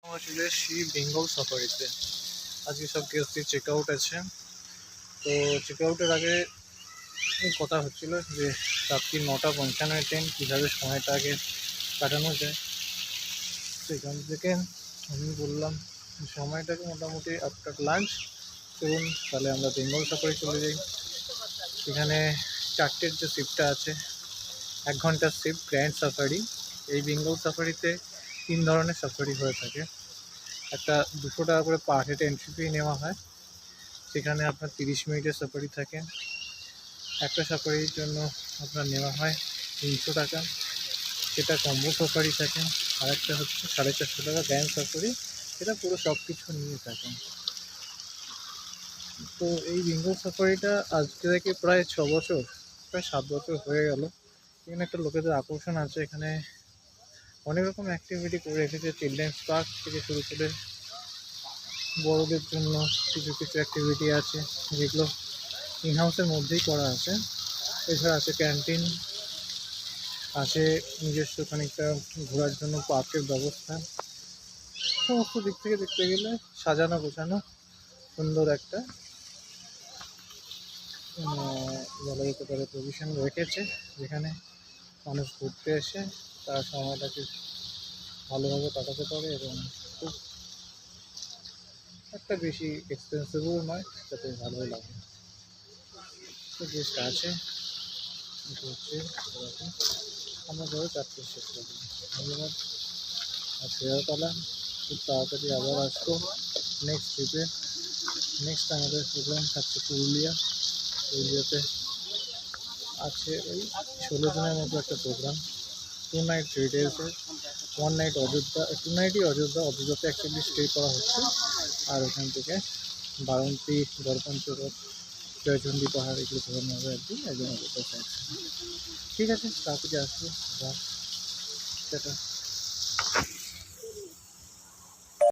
আমরা চলে এসেছি বেঙ্গল সাফারিতে। আজকে সব গেস্টদের চেক আউট আছে। তো চেক আউটের আগে কথা হচ্ছিল যে রাত্রি 9:55 ট্রেন কীভাবে সময়টা আগে কাটানো যায়। সেখান থেকে আমি বললাম সময়টাকে মোটামুটি আফটার লাঞ্চ চলুন তাহলে আমরা বেঙ্গল সাফারি চলে যাই। এখানে 4টের যে শিফটটা আছে 1 ঘন্টার শিফট গ্র্যান্ড সাফারি। এই বেঙ্গল সাফারিতে 3 ধরনের সাফারি হয়ে থাকে। একটা 200 টাকা করে পার হেড এন্ট্রি ফি নেওয়া হয়, সেখানে আপনার 30 মিনিটের সাফারি থাকে। একটা সাফারির জন্য আপনার নেওয়া হয় 300 টাকা, সেটা কম্বো সাফারি থাকে। আর একটা হচ্ছে 450 টাকা গ্র্যান্ড সাফারি, এটা পুরো সব কিছু নিয়ে থাকে। তো এই বেঙ্গল সাফারিটা আজকে থেকে প্রায় 6 বছর, প্রায় 7 বছর হয়ে গেল। এখানে একটা লোকেদের আকর্ষণ আছে, এখানে অনেক রকম অ্যাক্টিভিটি করে রেখেছে। চিলড্রেন্স পার্ক থেকে শুরু করে বড়দের জন্য কিছু কিছু অ্যাক্টিভিটি আছে, যেগুলো ইনহাউসের মধ্যেই করা আছে। এছাড়া আছে ক্যান্টিন, আছে নিজস্ব খানিকটা ঘোরার জন্য পার্কের ব্যবস্থা। সমস্ত দিক থেকে দেখতে গেলে সাজানো গোছানো সুন্দর একটা বলা যেতে পারে পজিশন রেখেছে, যেখানে মানুষ ঘুরতে এসে তার সময়টাকে ভালোভাবে কাটাতে পারে এবং খুব একটা বেশি এক্সপেন্সিভও নয়, যাতে ভালো লাগে। তো যেটা আছে হচ্ছে এরকম, আমরা ধরো 4টে শেষ করি। ধন্যবাদ। আর ফেরাতলা খুব তাড়াতাড়ি আবার আসবো নেক্সট ট্রিপে। নেক্সট আমাদের প্রোগ্রাম থাকছে পুরুলিয়াতে আছে ওই 16 জনের মতো একটা প্রোগ্রাম। 2 নাইট 3 ডেজের। 1 নাইট অযোধ্যা, 2 নাইটই অযোধ্যাতে অ্যাকচুয়ালি স্টে করা হচ্ছে। আর ওখান থেকে বারাণসী, গড়পঞ্চকোট, জয়চণ্ডী পাহাড় এগুলো ঘোরানো হবে একদিন অযোধ্যা সাইড। ঠিক আছে, তাড়াতাড়ি আসবো। টাটা।